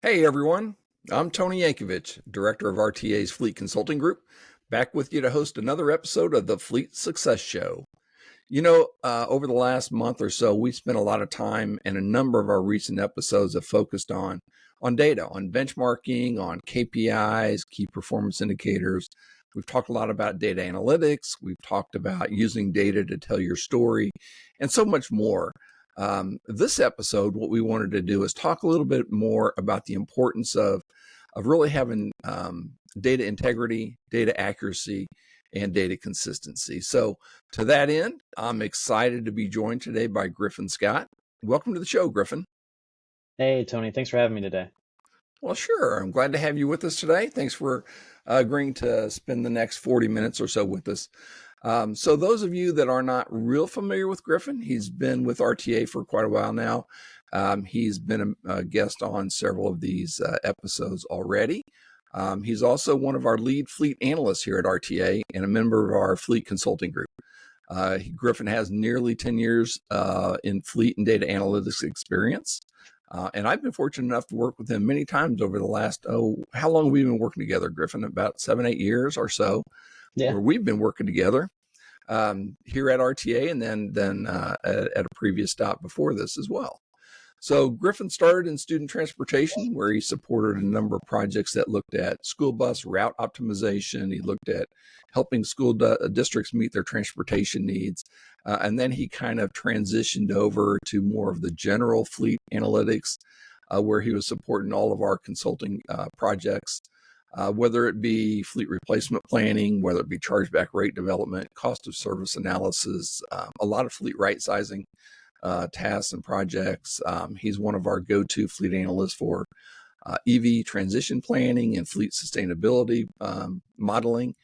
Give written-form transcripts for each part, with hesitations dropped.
Hey everyone, I'm Tony Yankovich, Director of RTA's Fleet Consulting Group, back with you to host another episode of the Fleet Success Show. Over the last month or so, we've spent a lot of time, and a number of our recent episodes have focused on data, on benchmarking, on KPIs, key performance indicators. We've talked a lot about data analytics. We've talked about using data to tell your story, and so much more. This episode, what we wanted to do is talk a little bit more about the importance of really having data integrity, data accuracy, and data consistency. So to that end, I'm excited to be joined today by Griffin Scott. Welcome to the show, Griffin. Hey, Tony. Thanks for having me today. Well, sure. I'm glad to have you with us today. Thanks for agreeing to spend the next 40 minutes or so with us. So those of you that are not real familiar with Griffin, he's been with RTA for quite a while now. He's been a guest on several of these episodes already. He's also one of our lead fleet analysts here at RTA and a member of our fleet consulting group. Griffin has nearly 10 years in fleet and data analytics experience. And I've been fortunate enough to work with him many times over the last, how long have we been working together, Griffin? About 7-8 years or so, where we've been working together here at RTA and then at a previous stop before this as well. So Griffin started in student transportation, where he supported a number of projects that looked at school bus route optimization. He looked at helping school districts meet their transportation needs. And then he kind of transitioned over to more of the general fleet analytics, where he was supporting all of our consulting projects, whether it be fleet replacement planning, whether it be chargeback rate development, cost of service analysis, a lot of fleet right sizing tasks and projects. He's one of our go-to fleet analysts for EV transition planning and fleet sustainability modeling.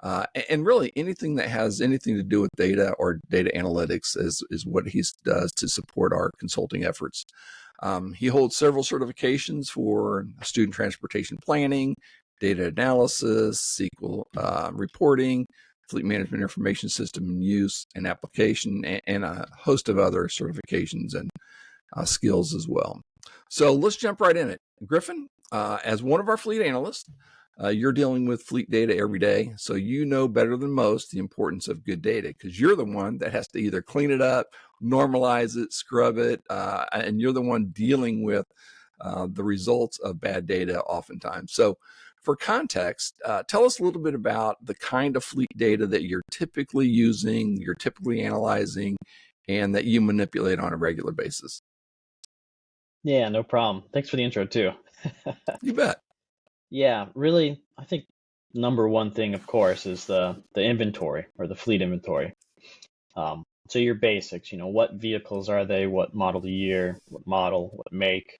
And really anything that has anything to do with data or data analytics is what he does to support our consulting efforts. He holds several certifications for student transportation planning, data analysis, SQL reporting, fleet management information system use and application, and a host of other certifications and skills as well. So let's jump right in it. Griffin, as one of our fleet analysts, you're dealing with fleet data every day, so you know better than most the importance of good data, because you're the one that has to either clean it up, normalize it, scrub it, and you're the one dealing with the results of bad data oftentimes. So for context, tell us a little bit about the kind of fleet data that you're typically using, you're typically analyzing, and that you manipulate on a regular basis. Yeah, no problem. Thanks for the intro too. You bet. Yeah, really, I think number one thing, of course, is the inventory or the fleet inventory. So your basics, what vehicles are they, what model year, what model, what make,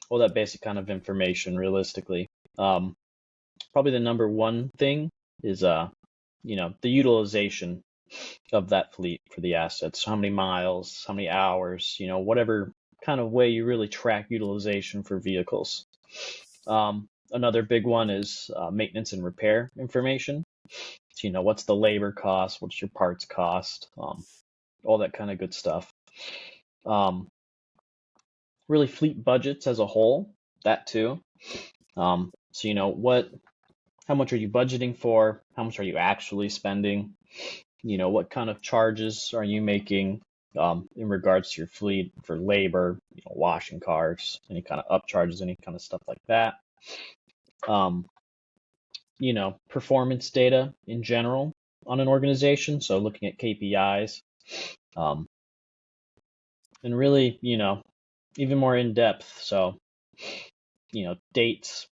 all that basic kind of information realistically. Probably the number one thing is the utilization of that fleet for the assets. How many miles, how many hours, whatever kind of way you really track utilization for vehicles. Another big one is maintenance and repair information. So, what's the labor cost, what's your parts cost, all that kind of good stuff. Really fleet budgets as a whole, that too. So, how much are you budgeting for? How much are you actually spending? What kind of charges are you making in regards to your fleet for labor, washing cars, any kind of upcharges, any kind of stuff like that. Performance data in general on an organization. So looking at KPIs, and really, even more in depth. So, dates,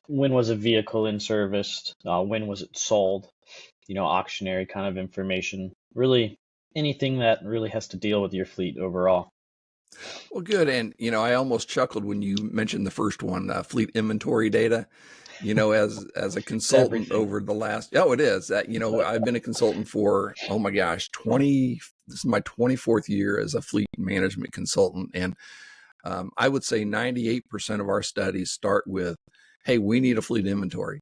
when was a vehicle in service? When was it sold? Auctionary kind of information. Really anything that really has to deal with your fleet overall. Well, good. And, I almost chuckled when you mentioned the first one, fleet inventory data. As a consultant over the last, it is that, I've been a consultant for, oh my gosh, this is my 24th year as a fleet management consultant. And I would say 98% of our studies start with, hey, we need a fleet inventory.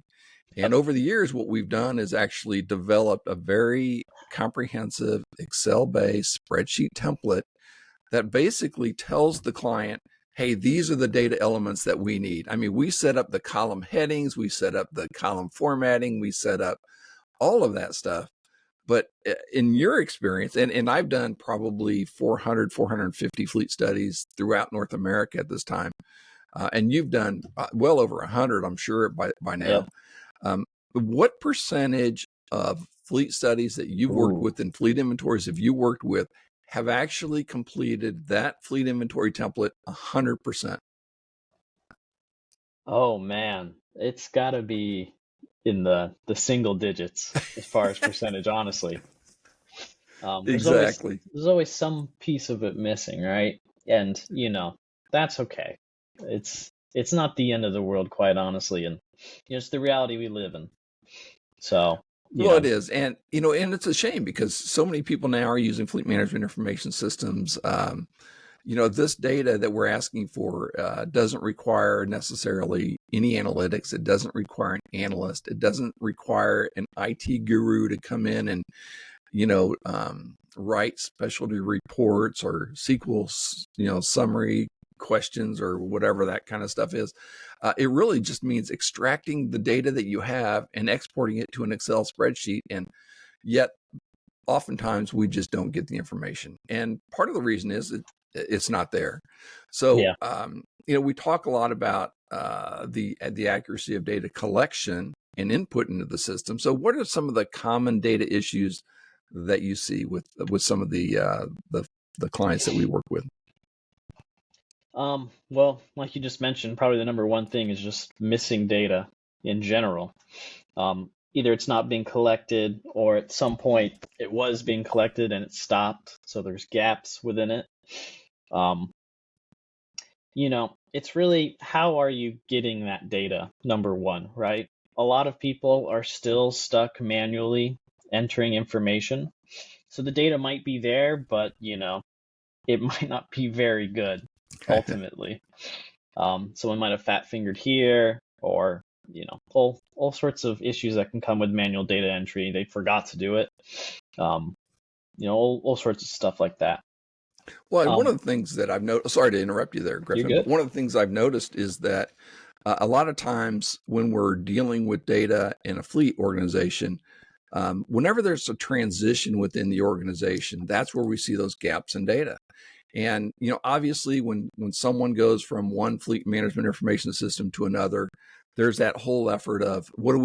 And over the years, what we've done is actually developed a very comprehensive Excel-based spreadsheet template that basically tells the client, hey, these are the data elements that we need. I mean, we set up the column headings, we set up the column formatting, we set up all of that stuff. But in your experience, and I've done probably 400, 450 fleet studies throughout North America at this time, and you've done well over 100, I'm sure, by now. Yep. What percentage of fleet studies that you've worked with and fleet inventories have you worked with have actually completed that fleet inventory template 100%? Oh man, it's got to be in the single digits as far as percentage, honestly. Exactly. There's always some piece of it missing, right? And that's okay. It's not the end of the world, quite honestly, and it's the reality we live in. So Well, it is. And, and it's a shame because so many people now are using fleet management information systems. This data that we're asking for doesn't require necessarily any analytics. It doesn't require an analyst. It doesn't require an IT guru to come in and, write specialty reports or SQL, summary questions or whatever that kind of stuff is. It really just means extracting the data that you have and exporting it to an Excel spreadsheet. And yet, oftentimes, we just don't get the information. And part of the reason is it's not there. So, we talk a lot about the accuracy of data collection and input into the system. So, what are some of the common data issues that you see with some of the clients that we work with? Well, like you just mentioned, probably the number one thing is just missing data in general. Either it's not being collected, or at some point it was being collected and it stopped, so there's gaps within it. It's really, how are you getting that data, number one, right? A lot of people are still stuck manually entering information. So the data might be there, but, it might not be very good, ultimately. Someone might have fat-fingered here, or, all sorts of issues that can come with manual data entry. They forgot to do it. All sorts of stuff like that. Well, and one of the things that I've noticed, sorry to interrupt you there, Griffin, but one of the things I've noticed is that a lot of times when we're dealing with data in a fleet organization, whenever there's a transition within the organization, that's where we see those gaps in data. And, obviously when someone goes from one fleet management information system to another, there's that whole effort of what do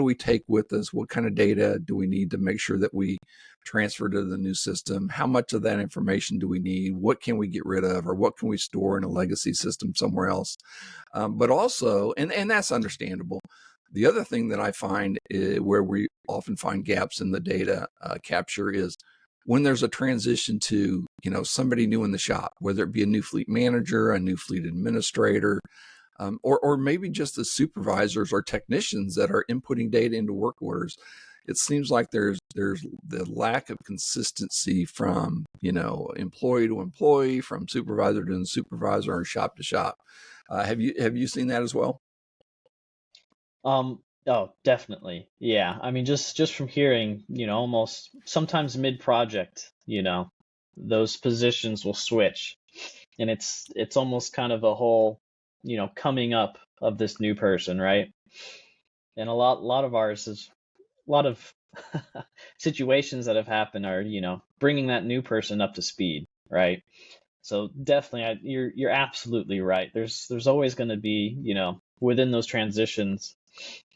we take with us? What kind of data do we need to make sure that we transfer to the new system? How much of that information do we need? What can we get rid of, or what can we store in a legacy system somewhere else? But also, and that's understandable. The other thing that I find where we often find gaps in the data capture is when there's a transition to, somebody new in the shop, whether it be a new fleet manager, a new fleet administrator, or maybe just the supervisors or technicians that are inputting data into work orders. It seems like there's the lack of consistency from, employee to employee, from supervisor to supervisor, or shop to shop. Have you seen that as well? Oh, definitely. Yeah. I mean, just from hearing, almost sometimes mid-project, those positions will switch, and it's almost kind of a whole, coming up of this new person, right? And a lot of ours is a lot of situations that have happened are, bringing that new person up to speed, right? So definitely, you're absolutely right. There's always going to be, within those transitions,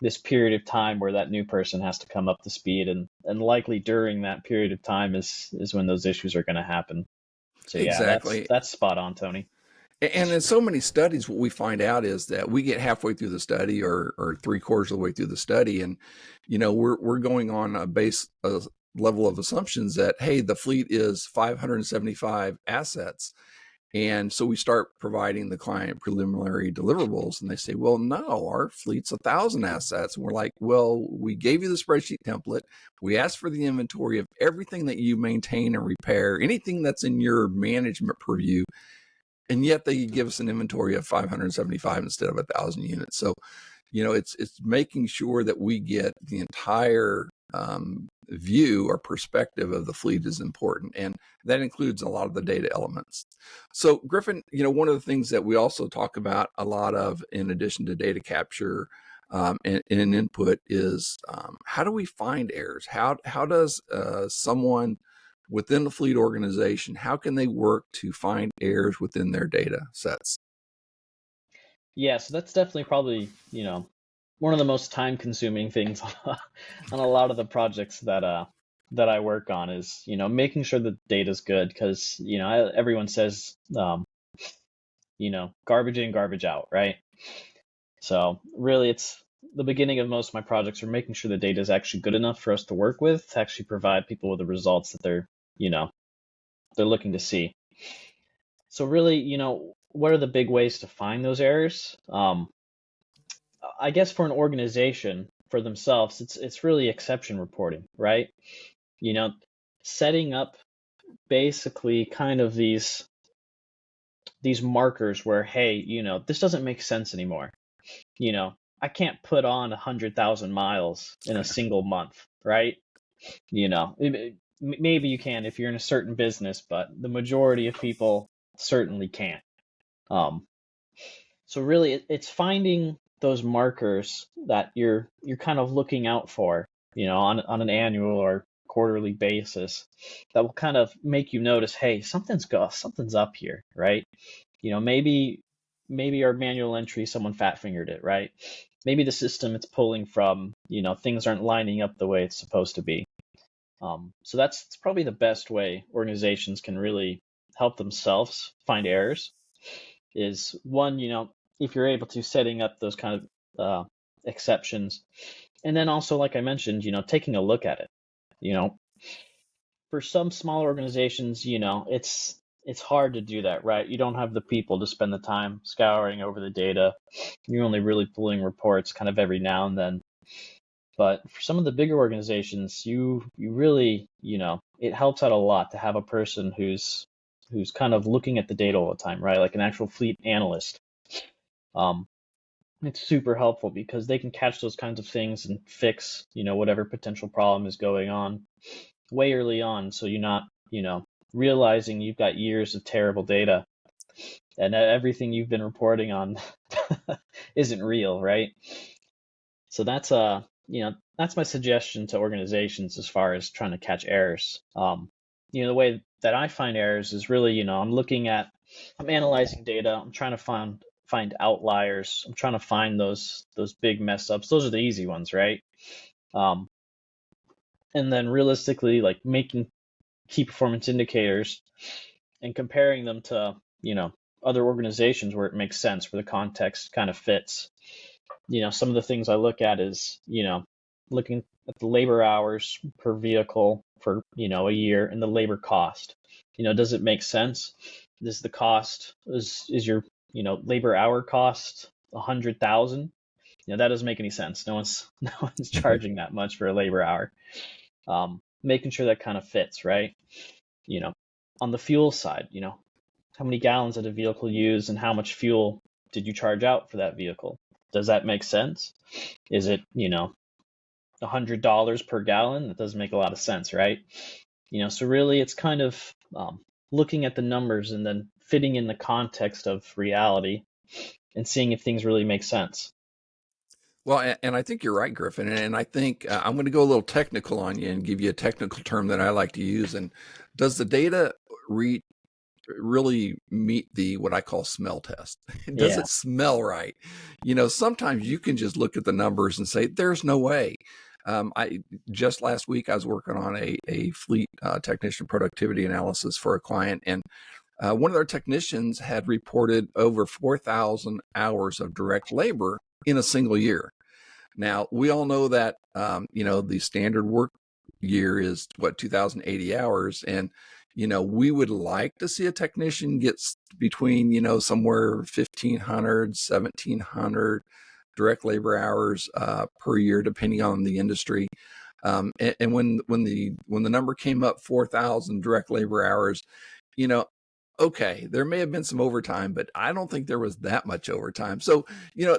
this period of time where that new person has to come up to speed, and likely during that period of time is when those issues are going to happen. So yeah, Exactly. that's spot on, Tony. And in so many studies, what we find out is that we get halfway through the study, or 3/4 of the way through the study, and we're going on a base level of assumptions that, hey, the fleet is 575 assets. And so we start providing the client preliminary deliverables, and they say, well, no, our fleet's 1,000 assets. And we're like, well, we gave you the spreadsheet template. We asked for the inventory of everything that you maintain and repair, anything that's in your management purview. And yet they give us an inventory of 575 instead of 1,000 units. So, it's making sure that we get the entire view or perspective of the fleet is important, and that includes a lot of the data elements. So Griffin, one of the things that we also talk about a lot of, in addition to data capture and input, is how do we find errors? How does someone within the fleet organization, how can they work to find errors within their data sets? Yeah, so that's definitely probably, one of the most time-consuming things on a lot of the projects that I work on is, making sure the data's good, because, everyone says, garbage in, garbage out, right? So really, it's the beginning of most of my projects are making sure the data is actually good enough for us to work with, to actually provide people with the results that they're looking to see. So really, what are the big ways to find those errors? I guess for an organization, for themselves, it's really exception reporting, right? You know, setting up basically kind of these markers where, hey, this doesn't make sense anymore. I can't put on 100,000 miles in a single month, right? Maybe you can if you're in a certain business, but the majority of people certainly can't. So really, it's finding those markers that you're kind of looking out for, on an annual or quarterly basis, that will kind of make you notice, hey, something's up here, right? Maybe our manual entry, someone fat fingered it, right? Maybe the system it's pulling from, things aren't lining up the way it's supposed to be. So that's probably the best way organizations can really help themselves find errors, is one, if you're able to, setting up those kind of exceptions. And then also, like I mentioned, taking a look at it. For some small organizations, it's hard to do that, right? You don't have the people to spend the time scouring over the data. You're only really pulling reports kind of every now and then. But for some of the bigger organizations, you really, it helps out a lot to have a person who's kind of looking at the data all the time, right? Like an actual fleet analyst. It's super helpful because they can catch those kinds of things and fix, whatever potential problem is going on way early on. So you're not, realizing you've got years of terrible data and everything you've been reporting on isn't real, right? So that's that's my suggestion to organizations as far as trying to catch errors. The way that I find errors is really, I'm analyzing data. I'm trying to find outliers. I'm trying to find those big mess ups. Those are the easy ones, right? And then realistically, like making key performance indicators and comparing them to, other organizations where it makes sense, where the context kind of fits. Some of the things I look at is, looking at the labor hours per vehicle for, a year, and the labor cost. Does it make sense? Is the cost, is your, labor hour cost 100,000? That doesn't make any sense. No one's charging that much for a labor hour. Making sure that kind of fits, right? On the fuel side, how many gallons did a vehicle use and how much fuel did you charge out for that vehicle? Does that make sense? Is it, $100 per gallon? That doesn't make a lot of sense, right? So really it's kind of looking at the numbers and then fitting in the context of reality and seeing if things really make sense. Well, and I think you're right, Griffin. And I think I'm going to go a little technical on you and give you a technical term that I like to use. And does the data really meet the what I call smell test? Does Yeah. it smell right? Sometimes you can just look at the numbers and say, "There's no way." I just last week I was working on a fleet technician productivity analysis for a client, and one of their technicians had reported over 4,000 hours of direct labor in a single year. Now, we all know that, the standard work year is 2,080 hours. And, we would like to see a technician get between, somewhere 1,500, 1,700 direct labor hours per year, depending on the industry. And when the number came up 4,000 direct labor hours, okay, there may have been some overtime, but I don't think there was that much overtime. So,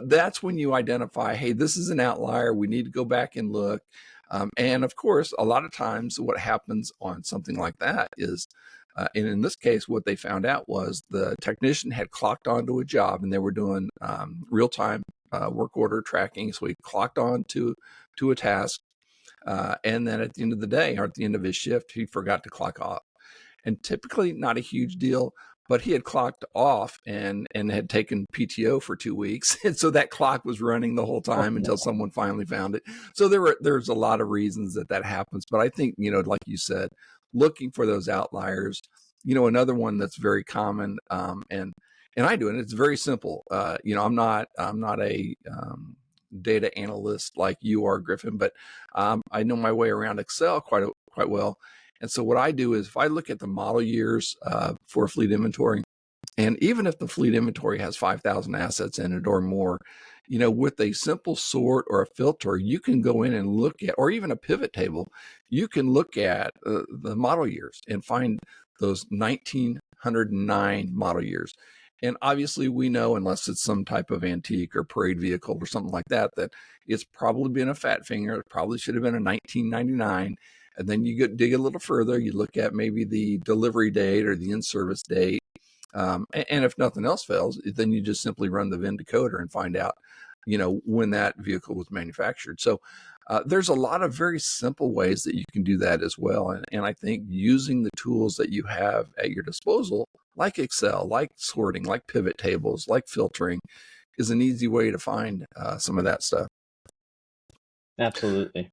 that's when you identify, hey, this is an outlier. We need to go back and look. And of course, a lot of times what happens on something like that is, and in this case, what they found out was the technician had clocked onto a job and they were doing real-time work order tracking. So he clocked on to a task. And then at the end of the day, or at the end of his shift, he forgot to clock off. And typically not a huge deal, but he had clocked off and had taken PTO for 2 weeks. And so that clock was running the whole time until someone finally found it. So there's a lot of reasons that happens. But I think, like you said, looking for those outliers, another one that's very common, and I do, and it's very simple. I'm not a data analyst like you are, Griffin, but I know my way around Excel quite well. And so what I do is if I look at the model years for fleet inventory, and even if the fleet inventory has 5,000 assets in it or more, with a simple sort or a filter, you can go in and look at, or even a pivot table, you can look at the model years and find those 1909 model years. And obviously we know, unless it's some type of antique or parade vehicle or something like that, that it's probably been a fat finger. It probably should have been a 1999. And then you dig a little further, you look at maybe the delivery date or the in-service date. And if nothing else fails, then you just simply run the VIN decoder and find out, when that vehicle was manufactured. So there's a lot of very simple ways that you can do that as well. And I think using the tools that you have at your disposal, like Excel, like sorting, like pivot tables, like filtering, is an easy way to find some of that stuff. Absolutely.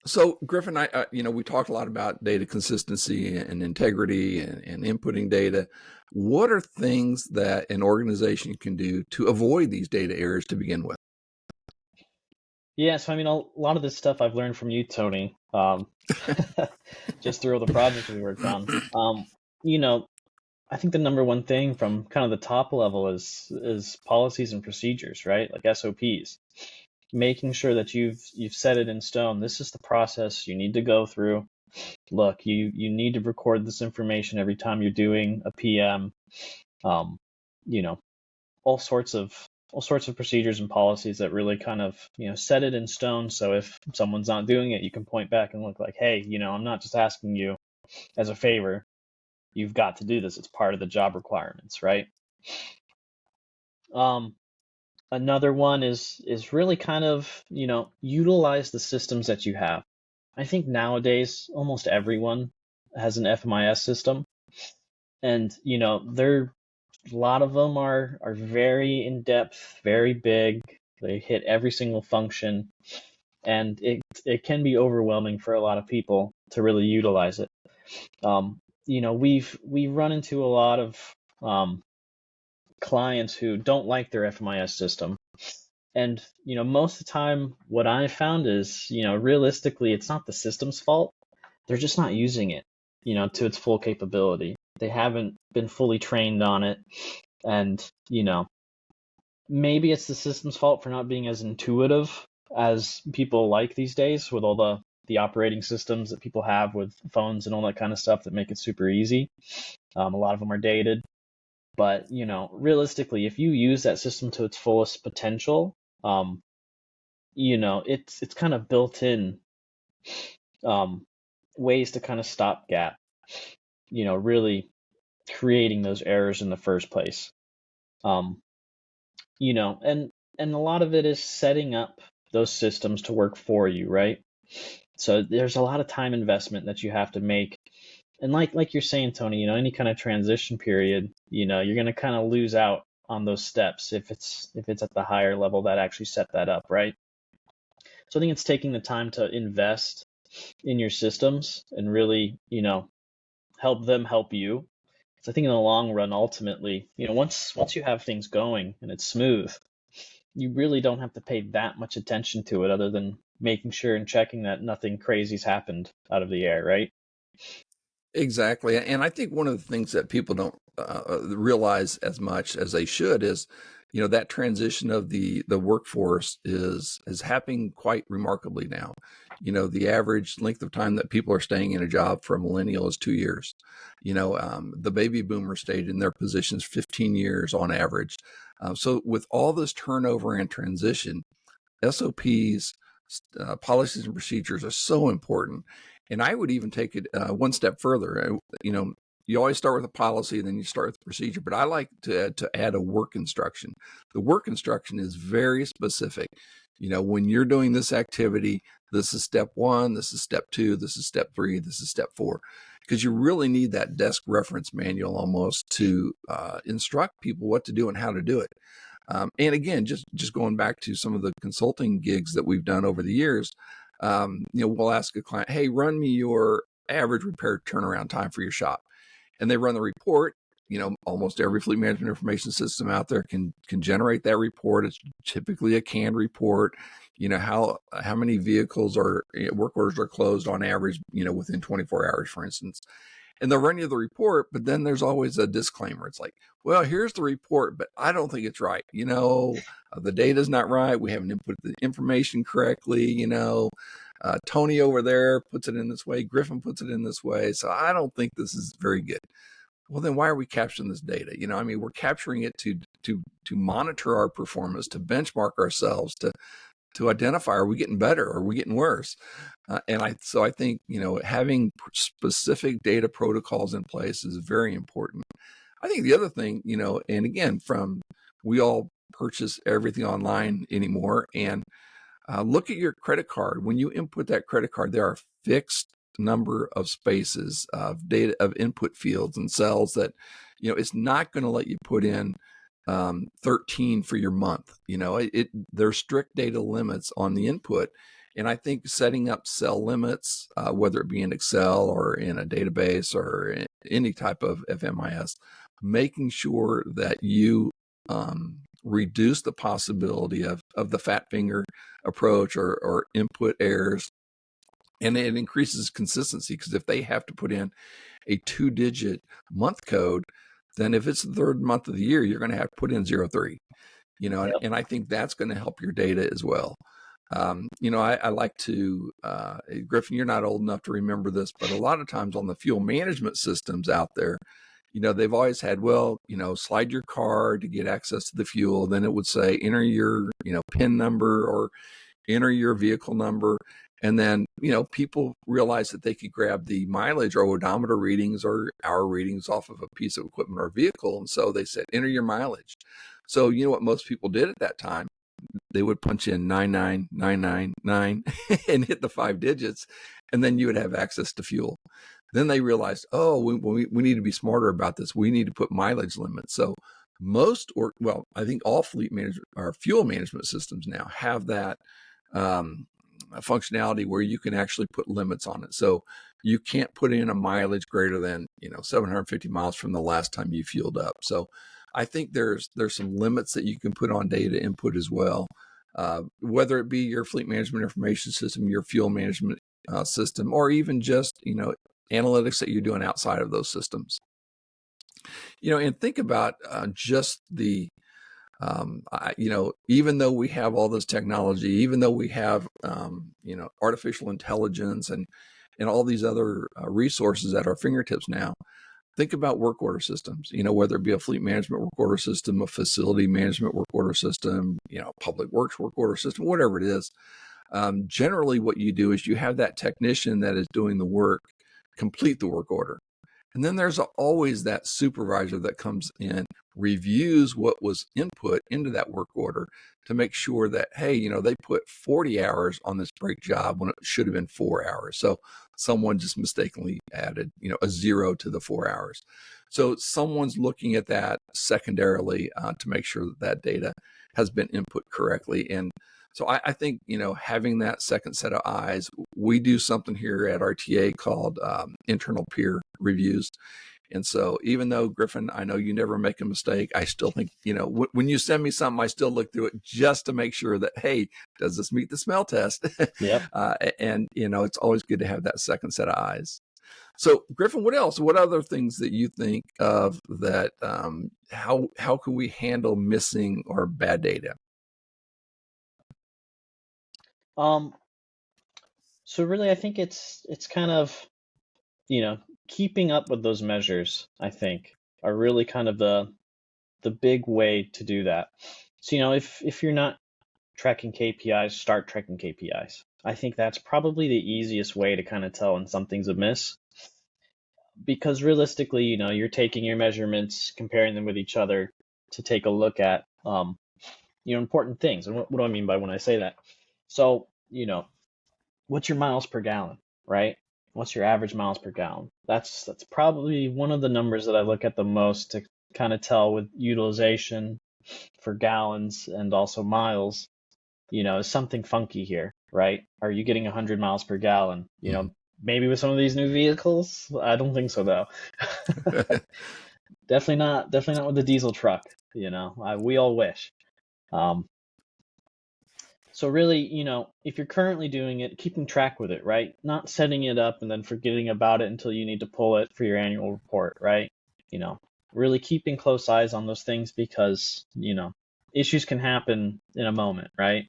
So Griffin, we talked a lot about data consistency and integrity and inputting data. What are things that an organization can do to avoid these data errors to begin with? Yeah, so I mean, a lot of this stuff I've learned from you, Tony, just through all the projects we worked on. I think the number one thing from kind of the top level is policies and procedures, right? Like SOPs. Making sure that you've set it in stone. This is the process you need to go through. Look, you need to record this information every time you're doing a PM. All sorts of procedures and policies that really kind of set it in stone. So if someone's not doing it, you can point back and look like, hey, I'm not just asking you as a favor. You've got to do this. It's part of the job requirements, right? Another one is really kind of, utilize the systems that you have. I think nowadays almost everyone has an FMIS system, and a lot of them are very in depth, very big. They hit every single function, and it can be overwhelming for a lot of people to really utilize it. We've run into a lot of clients who don't like their FMIS system. And, most of the time what I've found is, realistically, it's not the system's fault. They're just not using it, to its full capability. They haven't been fully trained on it. And, maybe it's the system's fault for not being as intuitive as people like these days with all the operating systems that people have with phones and all that kind of stuff that make it super easy. A lot of them are dated. But, realistically, if you use that system to its fullest potential, it's kind of built in ways to kind of stopgap, really creating those errors in the first place. And a lot of it is setting up those systems to work for you, right? So there's a lot of time investment that you have to make. And like you're saying, Tony, any kind of transition period, you're going to kind of lose out on those steps if it's at the higher level that actually set that up, right? So I think it's taking the time to invest in your systems and really, help them help you. So I think in the long run, ultimately, once you have things going and it's smooth, you really don't have to pay that much attention to it other than making sure and checking that nothing crazy's happened out of the air, right? Exactly. And I think one of the things that people don't realize as much as they should is, that transition of the workforce is happening quite remarkably now. The average length of time that people are staying in a job for a millennial is 2 years. The baby boomers stayed in their positions 15 years on average. So with all this turnover and transition, SOPs, policies and procedures are so important. And I would even take it one step further. You always start with a policy and then you start with the procedure, but I like to add a work instruction. The work instruction is very specific. When you're doing this activity, this is step 1, this is step 2, this is step 3, this is step 4, because you really need that desk reference manual almost to instruct people what to do and how to do it. And again, just going back to some of the consulting gigs that we've done over the years, we'll ask a client, hey, run me your average repair turnaround time for your shop. And they run the report. Almost every fleet management information system out there can generate that report. It's typically a canned report. How many vehicles or work orders are closed on average, within 24 hours, for instance. And they'll run you the report, but then there's always a disclaimer. It's like, well, here's the report, but I don't think it's right. The data's not right. We haven't input the information correctly. Tony over there puts it in this way. Griffin puts it in this way. So I don't think this is very good. Well, then why are we capturing this data? We're capturing it to monitor our performance, to benchmark ourselves, to identify, are we getting better or are we getting worse? So I think, having specific data protocols in place is very important. I think the other thing, and again, we all purchase everything online anymore, and look at your credit card. When you input that credit card, there are fixed number of spaces of data, of input fields and cells that, it's not going to let you put in 13 for your month. There's strict data limits on the input. And I think setting up cell limits, whether it be in Excel or in a database or in any type of FMIS, making sure that you reduce the possibility of the fat finger approach or input errors. And it increases consistency, because if they have to put in a 2-digit month code, then if it's the 3rd month of the year, you're going to have to put in 03. Yep. And I think that's going to help your data as well. I like to, Griffin, you're not old enough to remember this, but a lot of times on the fuel management systems out there, they've always had, slide your card to get access to the fuel. Then it would say, enter your, PIN number or enter your vehicle number. And then, people realized that they could grab the mileage or odometer readings or hour readings off of a piece of equipment or vehicle. And so they said, enter your mileage. So what most people did at that time? They would punch in 99999 and hit the 5 digits, and then you would have access to fuel. Then they realized, we need to be smarter about this. We need to put mileage limits. So I think all fleet management or fuel management systems now have that functionality where you can actually put limits on it. So you can't put in a mileage greater than 750 miles from the last time you fueled up. So I think there's some limits that you can put on data input as well, whether it be your fleet management information system, your fuel management system, or even just analytics that you're doing outside of those systems. And think about just the even though we have all this technology, even though we have artificial intelligence and all these other resources at our fingertips now, think about work order systems, whether it be a fleet management work order system, a facility management work order system, public works work order system, whatever it is. Generally what you do is you have that technician that is doing the work complete the work order. And then there's always that supervisor that comes in, reviews what was input into that work order to make sure that, hey, they put 40 hours on this brake job when it should have been 4 hours. So someone just mistakenly added, a 0 to the 4 hours. So someone's looking at that secondarily to make sure that data has been input correctly. And so I think, having that second set of eyes, we do something here at RTA called internal peer reviews. And so even though, Griffin, I know you never make a mistake, I still think, when you send me something, I still look through it just to make sure that, hey, does this meet the smell test? Yep. And, it's always good to have that second set of eyes. So Griffin, what else? What other things that you think of that? How can we handle missing or bad data? So really, I think it's kind of, keeping up with those measures, I think, are really kind of the big way to do that. So, if you're not tracking KPIs, start tracking KPIs. I think that's probably the easiest way to kind of tell when something's amiss. Because realistically, you're taking your measurements, comparing them with each other to take a look at, important things. And what do I mean by when I say that? So, what's your miles per gallon, right? What's your average miles per gallon? That's probably one of the numbers that I look at the most to kind of tell with utilization for gallons and also miles, is something funky here, right? Are you getting 100 miles per gallon? Maybe with some of these new vehicles, I don't think so though. Definitely not with the diesel truck. We all wish. So really, if you're currently doing it, keeping track with it, right? Not setting it up and then forgetting about it until you need to pull it for your annual report, right? Really keeping close eyes on those things because, issues can happen in a moment, right?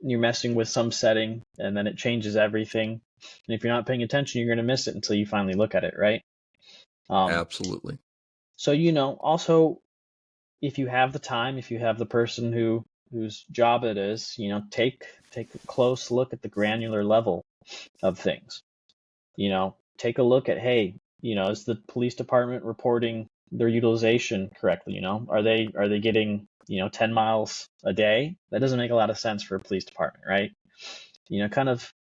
You're messing with some setting and then it changes everything. And if you're not paying attention, you're going to miss it until you finally look at it, right? Absolutely. So, also, if you have the time, if you have the person whose job it is, take a close look at the granular level of things. Take a look at, hey, is the police department reporting their utilization correctly? Are they getting 10 miles a day? That doesn't make a lot of sense for a police department, right? Kind of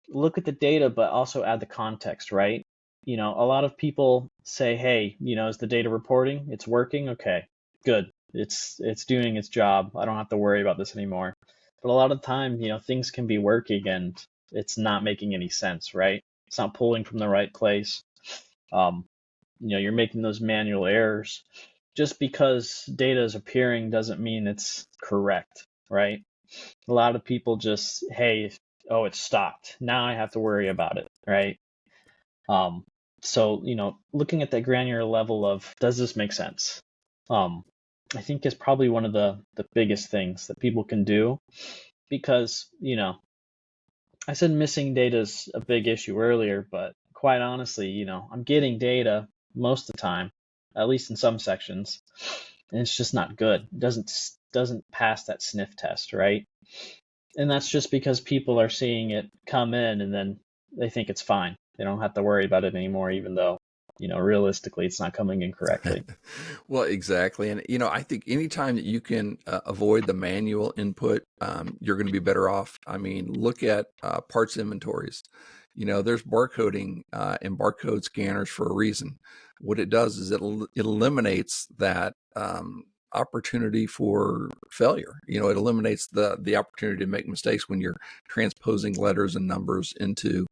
look at the data, but also add the context, right? A lot of people say, hey, is the data reporting? It's working? Okay, good. It's doing its job. I don't have to worry about this anymore. But a lot of the time, things can be working and it's not making any sense, right? It's not pulling from the right place. You're making those manual errors. Just because data is appearing doesn't mean it's correct, right? A lot of people just, hey, oh, it stopped. Now I have to worry about it, right? So, looking at that granular level of, does this make sense? I think is probably one of the biggest things that people can do because, I said missing data is a big issue earlier, but quite honestly, I'm getting data most of the time, at least in some sections, and it's just not good. It doesn't pass that sniff test, right? And that's just because people are seeing it come in and then they think it's fine. They don't have to worry about it anymore, even though, realistically it's not coming in correctly. Well, exactly. And, I think anytime that you can avoid the manual input, you're going to be better off. I mean, look at parts inventories. There's barcoding and barcode scanners for a reason. What it does is it eliminates that opportunity for failure. It eliminates the opportunity to make mistakes when you're transposing letters and numbers into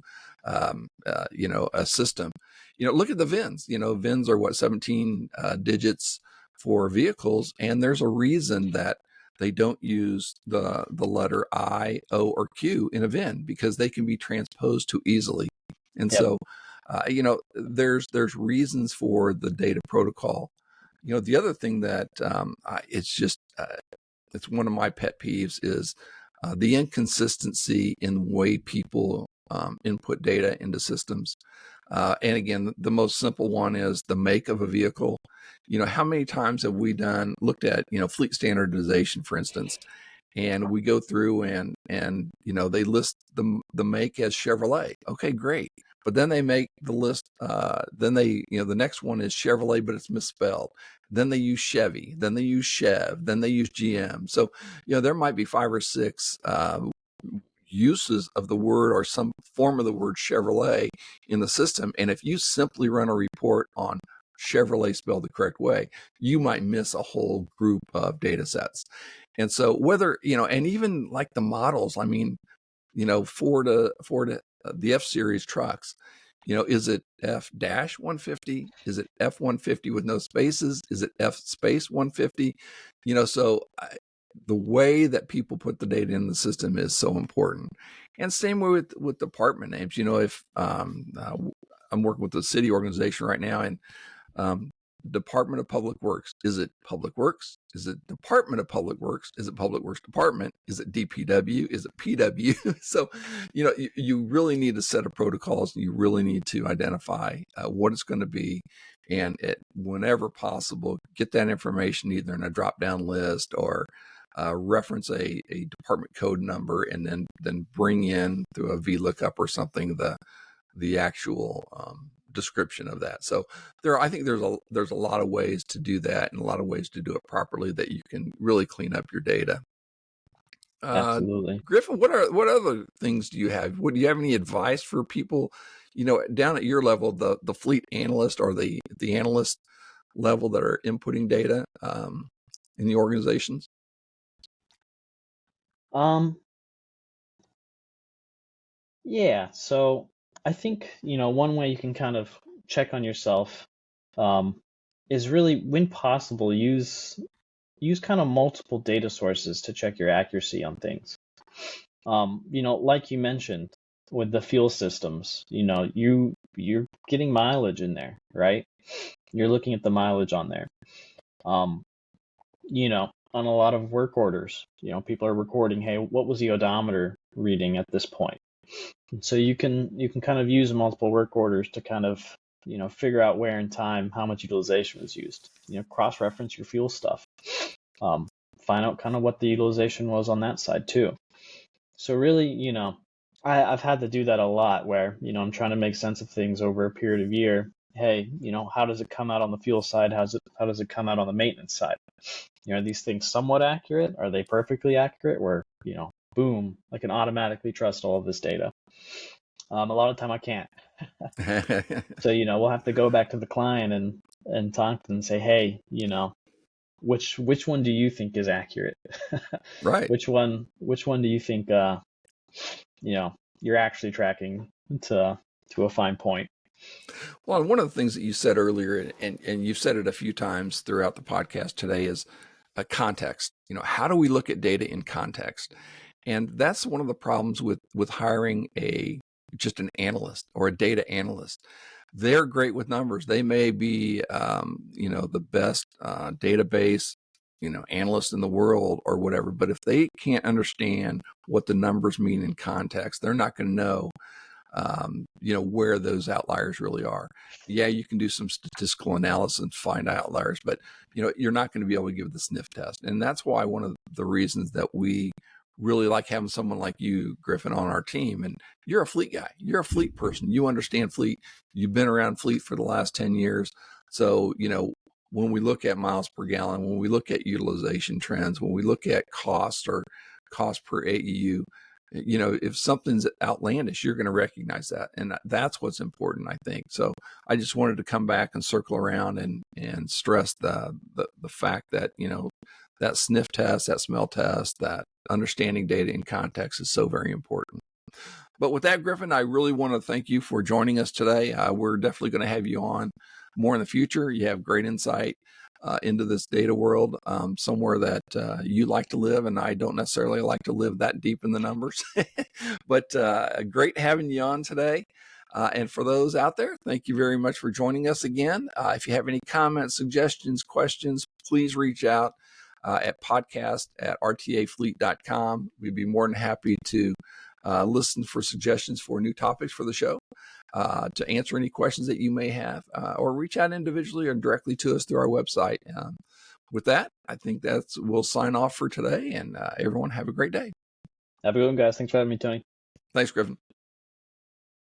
a system. Look at the VINs. VINs are 17 digits for vehicles, and there's a reason that they don't use the letter I, O, or Q in a VIN because they can be transposed too easily. And Yep. so, there's reasons for the data protocol. The other thing that it's one of my pet peeves is the inconsistency in the way people input data into systems. And again, the most simple one is the make of a vehicle. How many times have we looked at, fleet standardization, for instance, and we go through and they list the make as Chevrolet. Okay, great. But then they make the list, the next one is Chevrolet, but it's misspelled. Then they use Chevy, then they use Chev, then they use GM. So, there might be 5 or 6 uses of the word or some form of the word Chevrolet in the system. And if you simply run a report on Chevrolet spelled the correct way, you might miss a whole group of data sets. And so whether, and even like the models, I mean, Ford, the F series trucks, is it F-150? Is it F-150 with no spaces? Is it F space 150? So the way that people put the data in the system is so important. And same way with department names. If I'm working with a city organization right now, and Department of Public Works. Is it Public Works? Is it Department of Public Works? Is it Public Works Department? Is it DPW? Is it PW? So, you really need a set of protocols. You really need to identify what it's going to be, and whenever possible, get that information either in a drop-down list or reference a department code number, and then bring in through a VLOOKUP or something the actual description of that. So I think there's a lot of ways to do that, and a lot of ways to do it properly that you can really clean up your data. Absolutely. Griffin, what other things do you have? Do you have any advice for people, down at your level, the fleet analyst or the analyst level that are inputting data in the organizations? Yeah, so I think, one way you can kind of check on yourself is really, when possible, use kind of multiple data sources to check your accuracy on things. Like you mentioned with the fuel systems, you're getting mileage in there, right? You're looking at the mileage on there. On a lot of work orders, people are recording, hey, what was the odometer reading at this point? So you can kind of use multiple work orders to kind of, figure out where in time, how much utilization was used. Cross-reference your fuel stuff. Find out kind of what the utilization was on that side too. So really, I've had to do that a lot where, I'm trying to make sense of things over a period of year. Hey, how does it come out on the fuel side? How does it come out on the maintenance side? Are these things somewhat accurate? Are they perfectly accurate? Where, boom, I can automatically trust all of this data. A lot of the time I can't. So, we'll have to go back to the client and talk to them and say, hey, which one do you think is accurate? Right. Which one do you think, you're actually tracking to a fine point? Well, one of the things that you said earlier, and you've said it a few times throughout the podcast today, is a context. How do we look at data in context? And that's one of the problems with hiring just an analyst or a data analyst. They're great with numbers. They may be, the best database, analyst in the world or whatever. But if they can't understand what the numbers mean in context, they're not going to know where those outliers really are. Yeah, you can do some statistical analysis and find outliers, but you're not going to be able to give the sniff test. And that's why one of the reasons that we really like having someone like you, Griffin, on our team. And you're a fleet guy. You're a fleet person. You understand fleet. You've been around fleet for the last 10 years. So, when we look at miles per gallon, when we look at utilization trends, when we look at cost or cost per AEU, if something's outlandish, you're going to recognize that. And that's what's important, I think. So I just wanted to come back and circle around and stress the fact that, that sniff test, that smell test, that understanding data in context is so very important. But with that, Griffin, I really want to thank you for joining us today. We're definitely going to have you on more in the future. You have great insight into this data world, somewhere that you like to live, and I don't necessarily like to live that deep in the numbers. But great having you on today. And for those out there, thank you very much for joining us again. If you have any comments, suggestions, questions, please reach out at podcast@rtafleet.com. We'd be more than happy to listen for suggestions for new topics for the show, to answer any questions that you may have, or reach out individually or directly to us through our website. With that, I think we'll sign off for today, and everyone have a great day. Have a good one, guys. Thanks for having me, Tony. Thanks, Griffin.